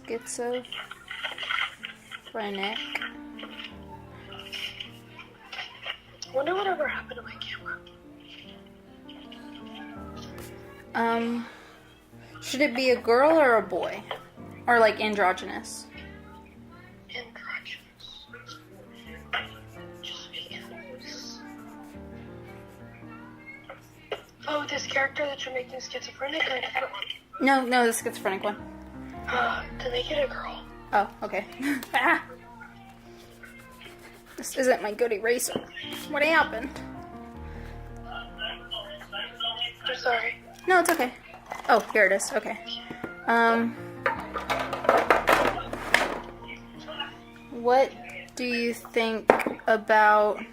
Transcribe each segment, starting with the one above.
schizophrenic. I wonder whatever happened to my camera. Should it be a girl or a boy? Or like androgynous? Androgynous. Just because. Oh, this character that you're making schizophrenic or a different one? No, the schizophrenic one. To make it a girl. Oh, okay. Ah! This isn't my good eraser. What happened? I'm sorry. No, it's okay. Oh, here it is. Okay. What do you think about...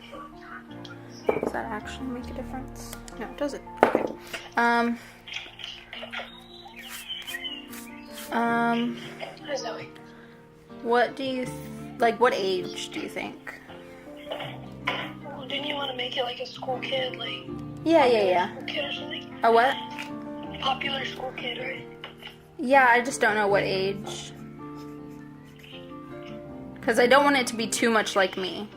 Does that actually make a difference? No, it doesn't. Okay. Hi, Zoe. What do you... like, what age do you think? Well, didn't you want to make it like a school kid, like... Yeah. School kid or something? A what? Popular school kid, right? Yeah, I just don't know what age. Because I don't want it to be too much like me.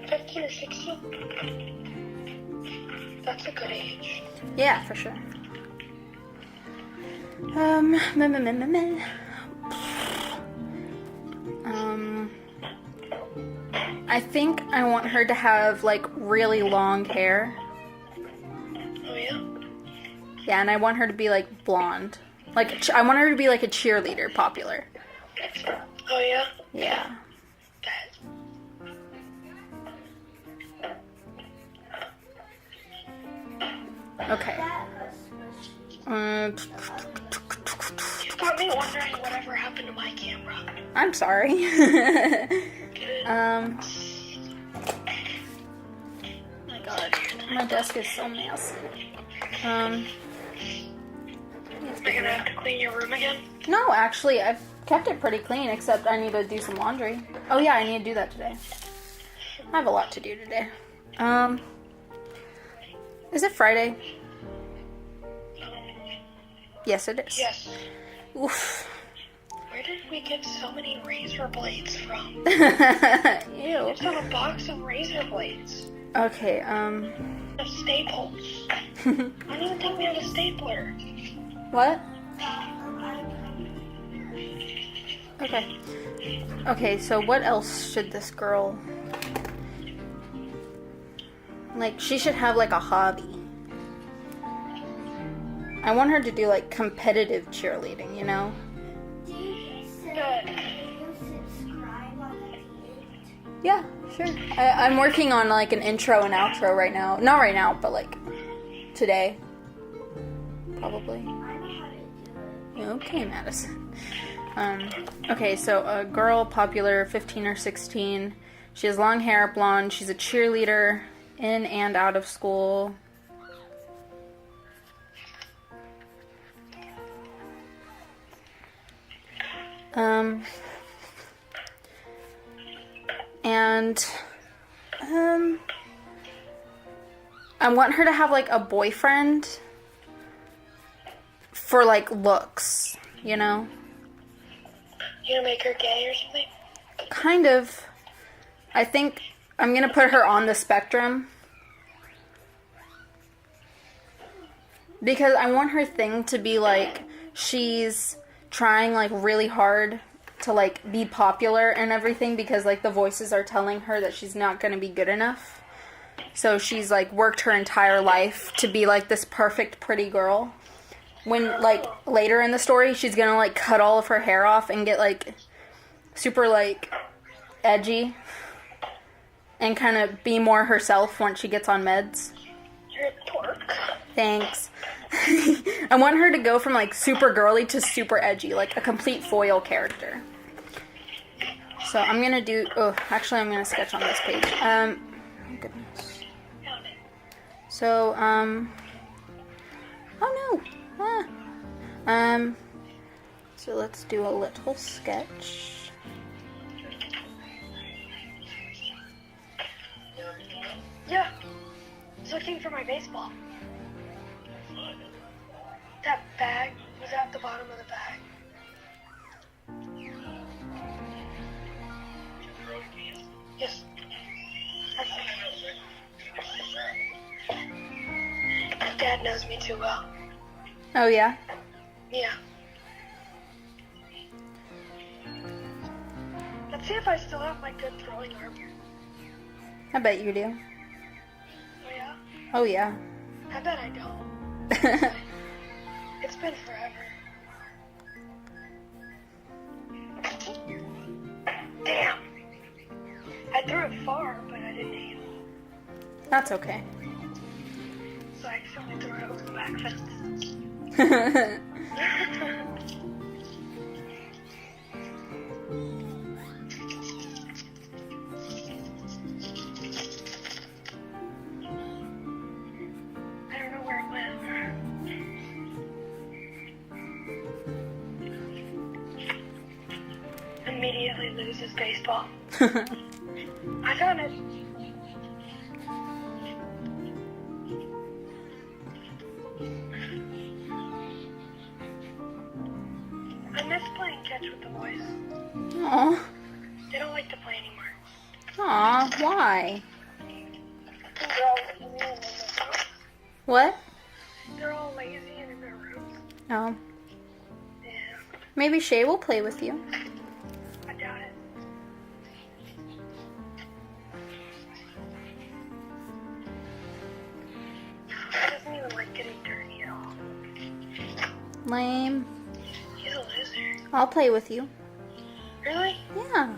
15 or 16? That's a good age. Yeah, for sure. I think I want her to have like really long hair. Oh yeah? Yeah, and I want her to be like blonde. Like I want her to be like a cheerleader, popular. Oh yeah? Yeah. Okay. You got me wondering whatever happened to my camera. I'm sorry. My God, my desk is so messy. Am I gonna have to clean your room again? No, actually, I've kept it pretty clean, except I need to do some laundry. Oh yeah, I need to do that today. I have a lot to do today. Is it Friday? Yes, it is. Yes. Oof. Where did we get so many razor blades from? Ew. It's on a box of razor blades. Okay, Of staples. I don't even think we have a stapler. What? Okay. Okay, so what else should this girl... Like, she should have, like, a hobby. I want her to do, like, competitive cheerleading, you know? Yeah, sure. I'm working on, like, an intro and outro right now. Not right now, but, like, today. Probably. Okay, Madison. Okay, so a girl, popular, 15 or 16. She has long hair, blonde. She's a cheerleader in and out of school. I want her to have, like, a boyfriend for, like, looks, you know? You gonna make her gay or something? Kind of. I think I'm gonna put her on the spectrum. Because I want her thing to be, like, she's trying, like, really hard to, like, be popular and everything because, like, the voices are telling her that she's not gonna be good enough. So she's, like, worked her entire life to be, like, this perfect, pretty girl. When, like, later in the story, she's gonna, like, cut all of her hair off and get, like, super, like, edgy. And kind of be more herself once she gets on meds. You're a dork. Thanks. I want her to go from, like, super girly to super edgy. Like, a complete foil character. So, I'm gonna do... Oh, actually, I'm gonna sketch on this page. Oh, goodness. So, oh, no. So let's do a little sketch. Yeah. I was looking for my baseball. That bag was at the bottom of the bag. Yes. Dad knows me too well. Oh, yeah? Yeah. Let's see if I still have my good throwing arm. I bet you do. Oh, yeah? Oh, yeah. I bet I don't. It's been forever. Damn. I threw it far, but I didn't aim. That's okay. So I accidentally threw it over the back fence. I don't know where it went. Immediately loses baseball. I found it. I miss playing catch with the boys. Aw. They don't like to play anymore. Aw, why? They're all lazy in their rooms. What? They're all lazy and in their rooms. Oh. Yeah, Maybe Shay will play with you. I doubt it. He doesn't even like getting dirty at all. Lame. He's a loser. I'll play with you. Really? Yeah.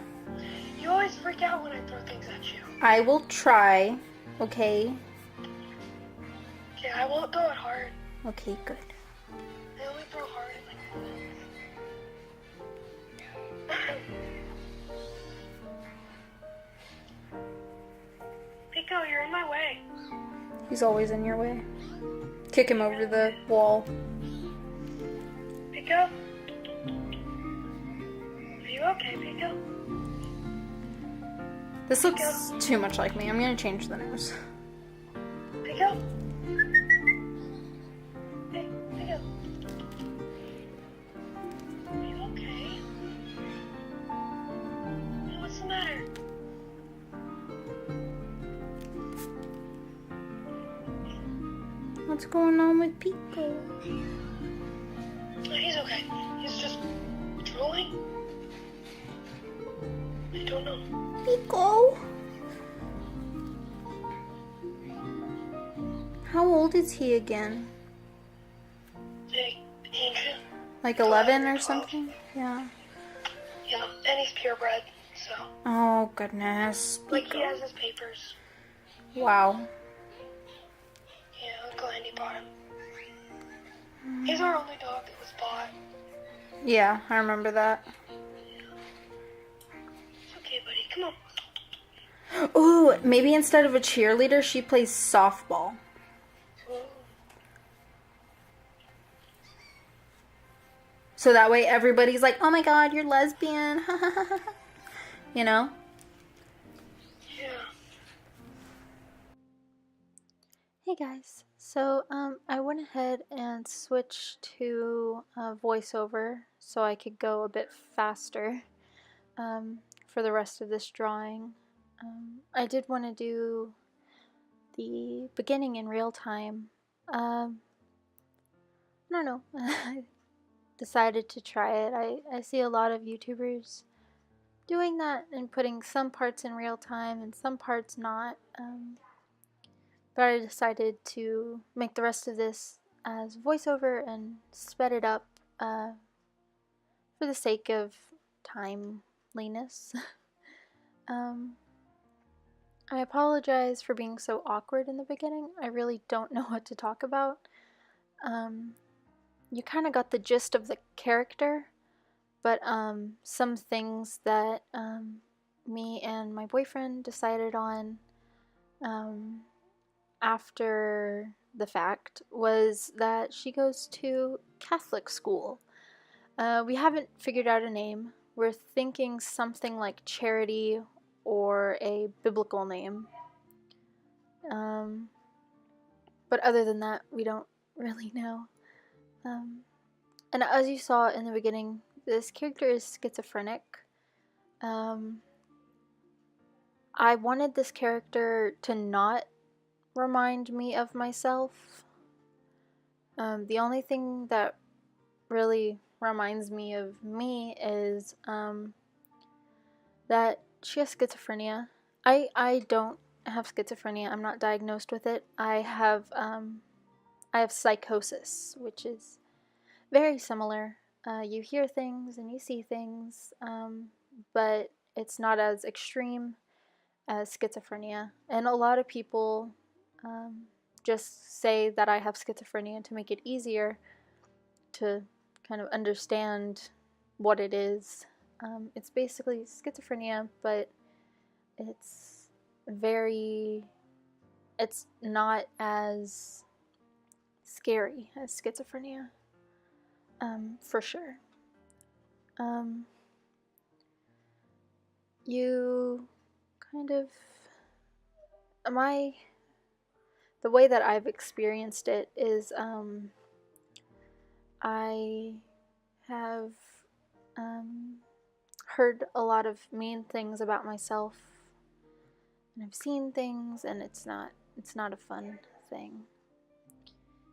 You always freak out when I throw things at you. I will try. Okay. Okay, I won't throw it hard. Okay, good. I only throw hard at like Pico, you're in my way. He's always in your way. Kick him over the wall. Pico? Are you okay, Pico? This looks too much like me. I'm gonna change the nose. Pico? Hey, Pico. Are you okay? What's the matter? What's going on with Pico? No, he's okay. He's just drooling. I don't know. Pico? How old is he again? Hey, Angel. Like 11 or 12. something? Yeah. Yeah, and he's purebred, so. Oh, goodness. Like, he Pico. has his papers. Wow. Yeah, Uncle Andy bought him. He's our only dog that was bought. Yeah, I remember that. It's okay, buddy. Come on. Ooh, maybe instead of a cheerleader, she plays softball. Ooh. So that way everybody's like, oh my god, you're lesbian. You know? Yeah. Hey guys. So, I went ahead and switched to voiceover so I could go a bit faster for the rest of this drawing. I did want to do the beginning in real time. I don't know. I decided to try it. I see a lot of YouTubers doing that and putting some parts in real time and some parts not. But I decided to make the rest of this as voiceover and sped it up for the sake of timeliness. I apologize for being so awkward in the beginning. I really don't know what to talk about. You kind of got the gist of the character, but some things that me and my boyfriend decided on after the fact was that she goes to Catholic school. We haven't figured out a name. We're thinking something like Charity or a biblical name. But other than that, we don't really know. And as you saw in the beginning, this character is schizophrenic. I wanted this character to not remind me of myself. The only thing that really reminds me of me is that she has schizophrenia. I don't have schizophrenia. I'm not diagnosed with it. I have psychosis, which is very similar. You hear things and you see things, but it's not as extreme as schizophrenia. And a lot of people just say that I have schizophrenia to make it easier to kind of understand what it is. It's basically schizophrenia, but it's not as scary as schizophrenia, for sure. You kind of, the way that I've experienced it is, I have heard a lot of mean things about myself, and I've seen things, and it's not a fun thing.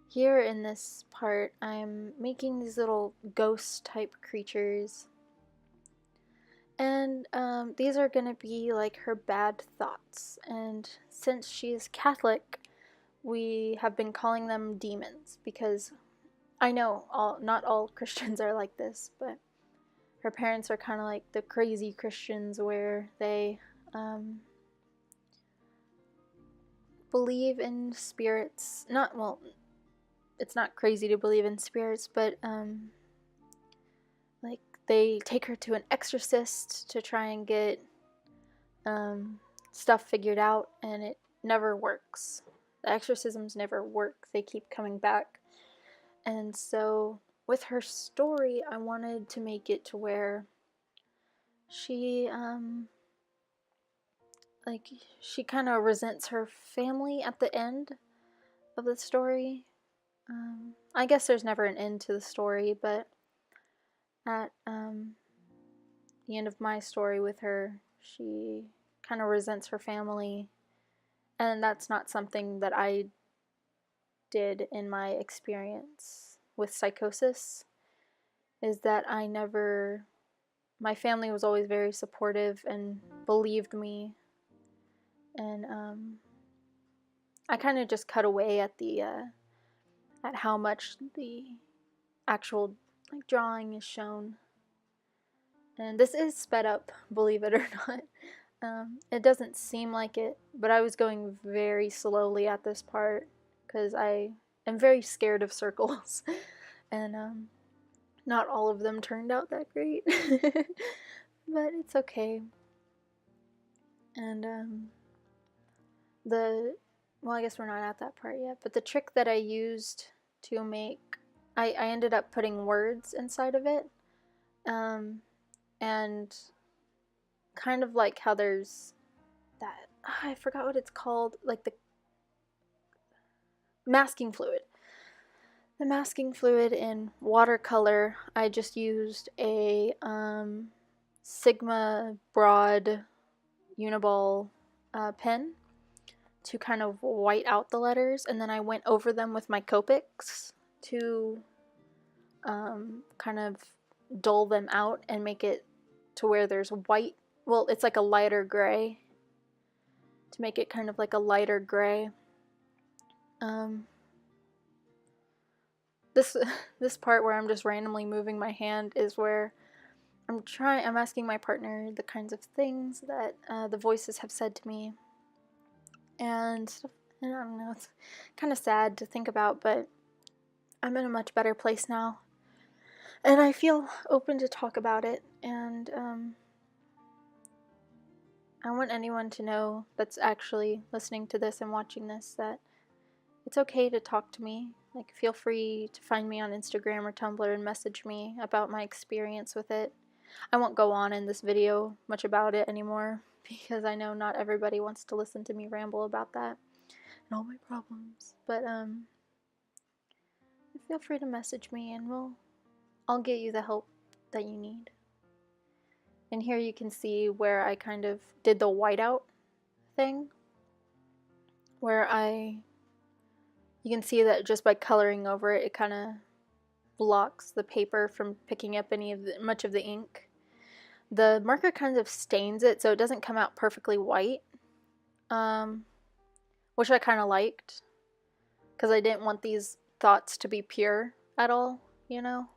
Here in this part, I'm making these little ghost type creatures, and these are gonna be like her bad thoughts. And since she is Catholic, we have been calling them demons, because I know not all Christians are like this, but her parents are kind of like the crazy Christians, where they believe in spirits. It's not crazy to believe in spirits, but like they take her to an exorcist to try and get stuff figured out, and it never works. The exorcisms never work. They keep coming back. And so with her story, I wanted to make it to where she she kind of resents her family at the end of the story. I guess there's never an end to the story, but at the end of my story with her, she kind of resents her family, and that's not something that I did in my experience with psychosis. Is that my family was always very supportive and believed me, and I kind of just cut away at at how much the actual drawing is shown. And this is sped up, believe it or not. It doesn't seem like it, but I was going very slowly at this part because I am very scared of circles, and not all of them turned out that great, but it's okay. And well, I guess we're not at that part yet, but the trick that I used to make, I ended up putting words inside of it, and kind of like how there's that, I forgot what it's called, like the masking fluid. The masking fluid in watercolor, I just used a Sigma broad uniball pen to kind of white out the letters, and then I went over them with my Copics to kind of dull them out and make it to where there's white. Well, it's like a lighter gray, to make it kind of like a lighter gray. This part where I'm just randomly moving my hand is where I'm asking my partner the kinds of things that the voices have said to me, and I don't know, it's kind of sad to think about, but I'm in a much better place now, and I feel open to talk about it, and I want anyone to know that's actually listening to this and watching this that it's okay to talk to me. Like, feel free to find me on Instagram or Tumblr and message me about my experience with it. I won't go on in this video much about it anymore, because I know not everybody wants to listen to me ramble about that and all my problems. But feel free to message me and I'll get you the help that you need. And here you can see where I kind of did the whiteout thing, where you can see that just by coloring over it, it kind of blocks the paper from picking up much of the ink. The marker kind of stains it so it doesn't come out perfectly white, which I kind of liked, because I didn't want these thoughts to be pure at all, you know?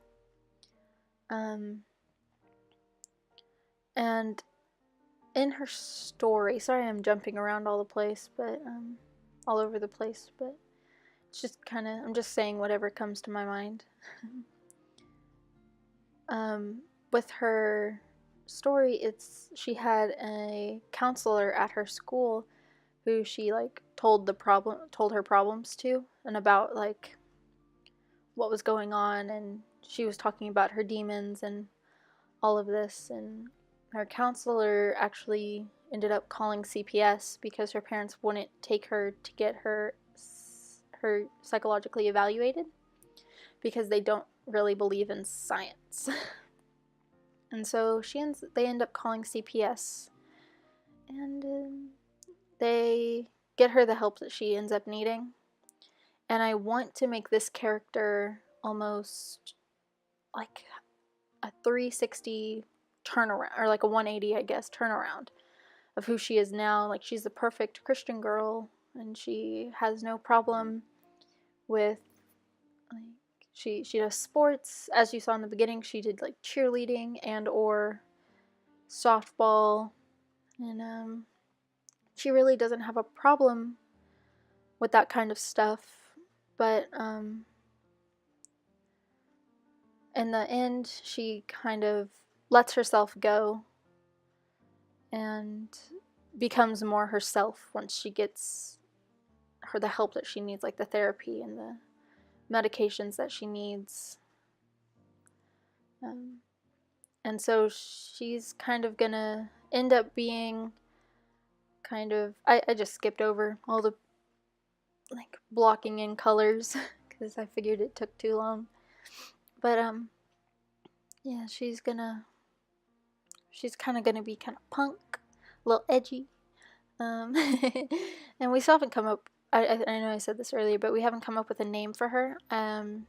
And in her story, sorry I'm jumping around all over the place, but it's just kind of, I'm just saying whatever comes to my mind. With her story, she had a counselor at her school who she like told her problems to, and about like what was going on, and she was talking about her demons and all of this, and her counselor actually ended up calling CPS because her parents wouldn't take her to get her psychologically evaluated because they don't really believe in science. And so they end up calling CPS, and they get her the help that she ends up needing. And I want to make this character almost like a 360 turnaround, or like a 180, I guess, turnaround of who she is now. Like, she's the perfect Christian girl, and she has no problem with, like, she does sports. As you saw in the beginning, she did like cheerleading and or softball, and she really doesn't have a problem with that kind of stuff. But in the end, she kind of lets herself go and becomes more herself once she gets the help that she needs, like the therapy and the medications that she needs. And so she's kind of gonna end up being kind of, I just skipped over all the like blocking in colors because I figured it took too long. But yeah, she's kind of gonna be kind of punk, a little edgy, and we still haven't come up. I know I said this earlier, but we haven't come up with a name for her. The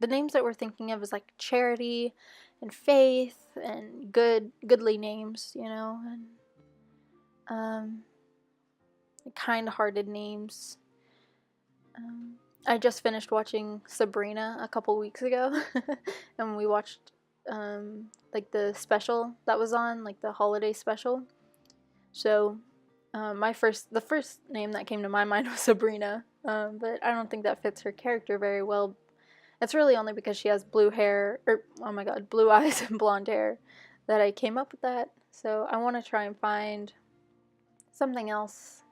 names that we're thinking of is like Charity and Faith and goodly names, you know, and kind-hearted names. I just finished watching Sabrina a couple weeks ago, and we watched like the special that was on, like the holiday special. So the first name that came to my mind was Sabrina, but I don't think that fits her character very well. It's really only because she has blue hair, or oh my god, blue eyes and blonde hair, that I came up with that. So I want to try and find something else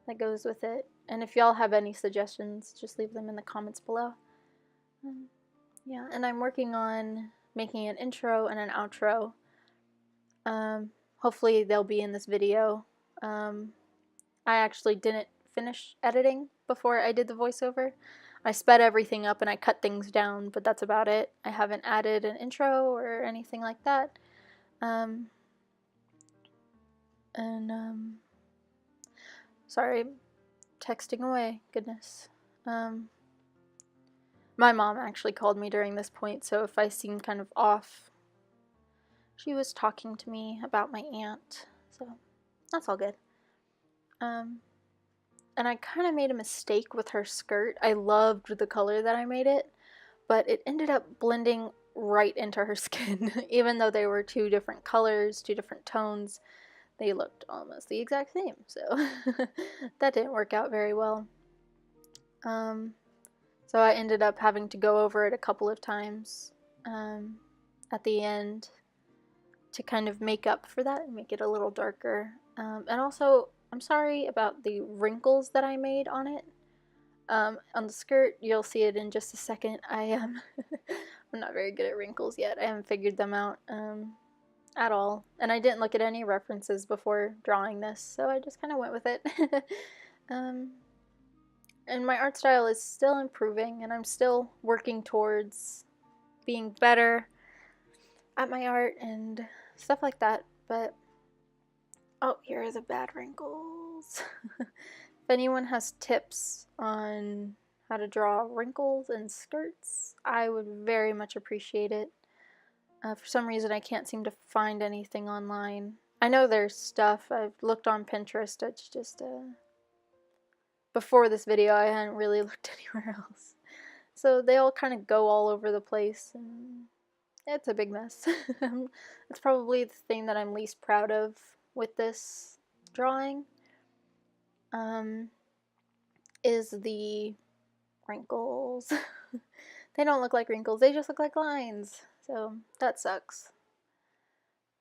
that goes with it. And if y'all have any suggestions, just leave them in the comments below. Yeah, and I'm working on making an intro and an outro. Hopefully they'll be in this video. I actually didn't finish editing before I did the voiceover. I sped everything up and I cut things down, but that's about it. I haven't added an intro or anything like that. Sorry, texting away, goodness. My mom actually called me during this point, so if I seem kind of off, she was talking to me about my aunt, so that's all good. And I kind of made a mistake with her skirt. I loved the color that I made it, but it ended up blending right into her skin. Even though they were two different colors, two different tones, they looked almost the exact same, so that didn't work out very well. So I ended up having to go over it a couple of times at the end to kind of make up for that and make it a little darker. And also, I'm sorry about the wrinkles that I made on it. On the skirt, you'll see it in just a second. I'm not very good at wrinkles yet. I haven't figured them out at all. And I didn't look at any references before drawing this, so I just kind of went with it. and my art style is still improving, and I'm still working towards being better at my art and stuff like that. But oh, here are the bad wrinkles. If anyone has tips on how to draw wrinkles in skirts, I would very much appreciate it. For some reason, I can't seem to find anything online. I know there's stuff. I've looked on Pinterest. It's just, before this video, I hadn't really looked anywhere else. So they all kind of go all over the place, and it's a big mess. It's probably the thing that I'm least proud of with this drawing, is the wrinkles. They don't look like wrinkles, they just look like lines. So that sucks.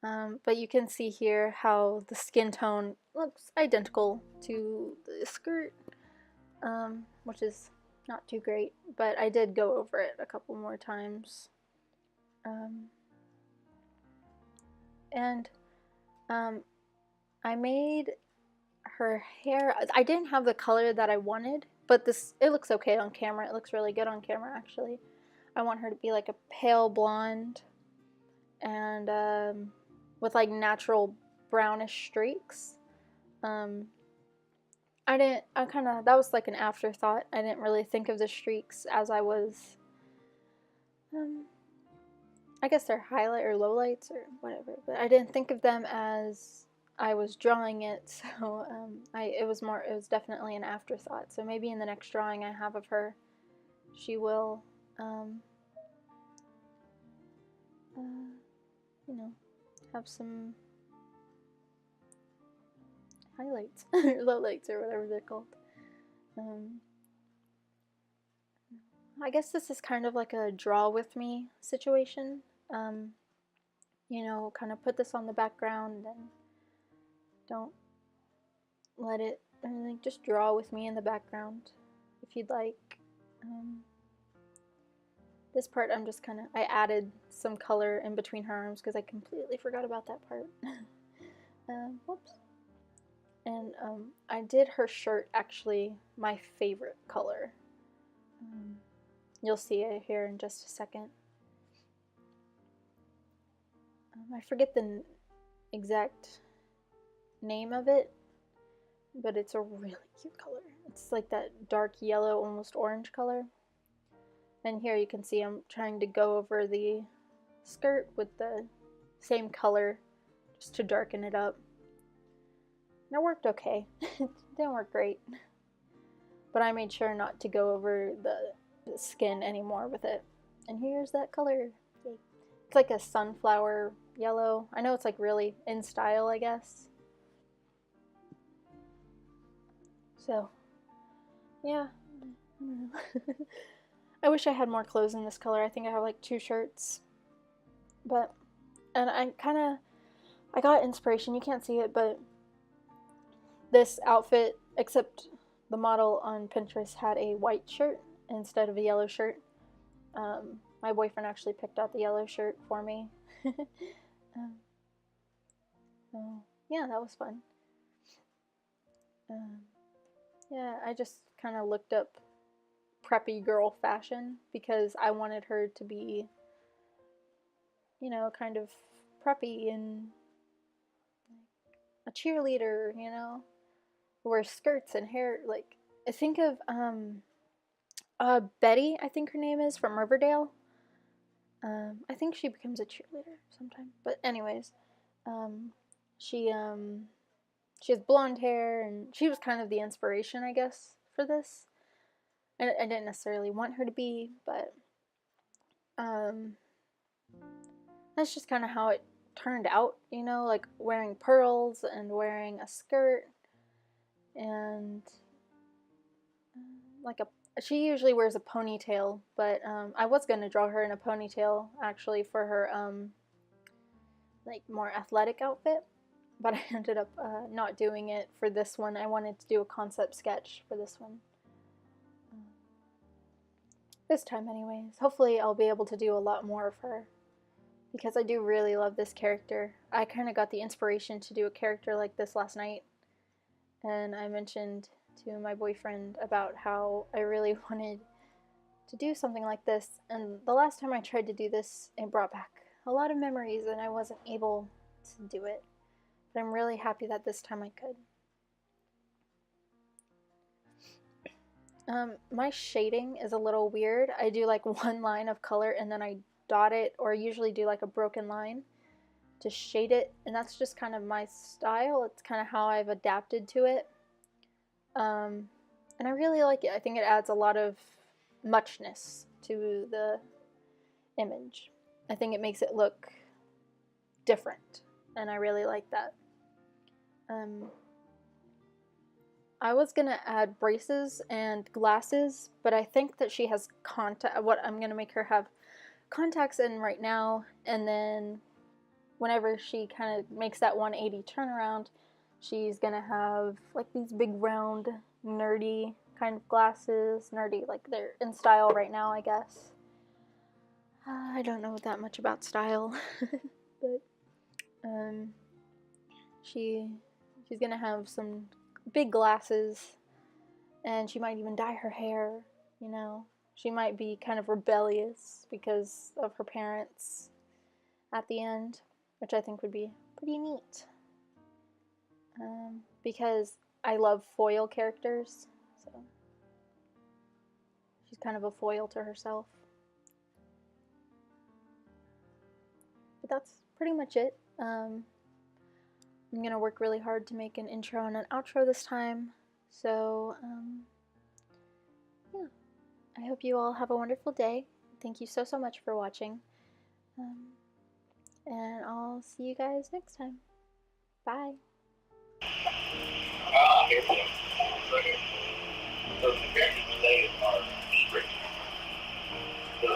But you can see here how the skin tone looks identical to the skirt, which is not too great, but I did go over it a couple more times. I made her hair. I didn't have the color that I wanted, but it looks okay on camera. It looks really good on camera, actually. I want her to be like a pale blonde and with like natural brownish streaks. That was like an afterthought. I didn't really think of the streaks as I was, I guess they're highlight or lowlights or whatever, but I didn't think of them as I was drawing it, so it was definitely an afterthought. So maybe in the next drawing I have of her, she will, you know, have some highlights or lowlights or whatever they're called. I guess this is kind of like a draw with me situation. You know, kind of put this on the background and don't let it, like, just draw with me in the background if you'd like. This part I'm just kind of, I added some color in between her arms because I completely forgot about that part. Whoops. And I did her shirt actually my favorite color. You'll see it here in just a second. I forget the exact name of it, but it's a really cute color. It's like that dark yellow, almost orange color. And here you can see I'm trying to go over the skirt with the same color just to darken it up. And it worked okay. It didn't work great. But I made sure not to go over the skin anymore with it. And here's that color. It's like a sunflower yellow. I know it's like really in style, I guess. So, yeah. I don't know. I wish I had more clothes in this color. I think I have like 2 shirts. But, and I got inspiration. You can't see it, but this outfit, except the model on Pinterest had a white shirt instead of a yellow shirt. My boyfriend actually picked out the yellow shirt for me. So yeah, that was fun. Yeah, I just kind of looked up preppy girl fashion because I wanted her to be, you know, kind of preppy and a cheerleader, you know, wear skirts and hair. Like, I think of Betty, I think her name is, from Riverdale. I think she becomes a cheerleader sometime. But anyways, she has blonde hair, and she was kind of the inspiration, I guess, for this. And I didn't necessarily want her to be, but that's just kind of how it turned out, you know, like wearing pearls and wearing a skirt and like she usually wears a ponytail, but I was going to draw her in a ponytail actually for her like more athletic outfit, but I ended up not doing it for this one. I wanted to do a concept sketch for this one. This time anyways. Hopefully I'll be able to do a lot more of her because I do really love this character. I kind of got the inspiration to do a character like this last night, and I mentioned to my boyfriend about how I really wanted to do something like this, and the last time I tried to do this, it brought back a lot of memories and I wasn't able to do it. But I'm really happy that this time I could. My shading is a little weird. I do like one line of color and then I dot it, or usually do like a broken line to shade it, and that's just kind of my style. It's kind of how I've adapted to it. And I really like it. I think it adds a lot of muchness to the image. I think it makes it look different, and I really like that. I was gonna add braces and glasses, but I think that she has I'm gonna make her have contacts in right now, and then whenever she kind of makes that 180 turnaround, she's gonna have like these big round nerdy kind of glasses. Nerdy, like they're in style right now, I guess. I don't know that much about style, but she's gonna have some big glasses, and she might even dye her hair, you know. She might be kind of rebellious because of her parents at the end, which I think would be pretty neat. Because I love foil characters, so she's kind of a foil to herself. But that's pretty much it. I'm gonna work really hard to make an intro and an outro this time, so yeah. I hope you all have a wonderful day. Thank you so much for watching, and I'll see you guys next time. Bye. Here we go. So the characters today are strict. So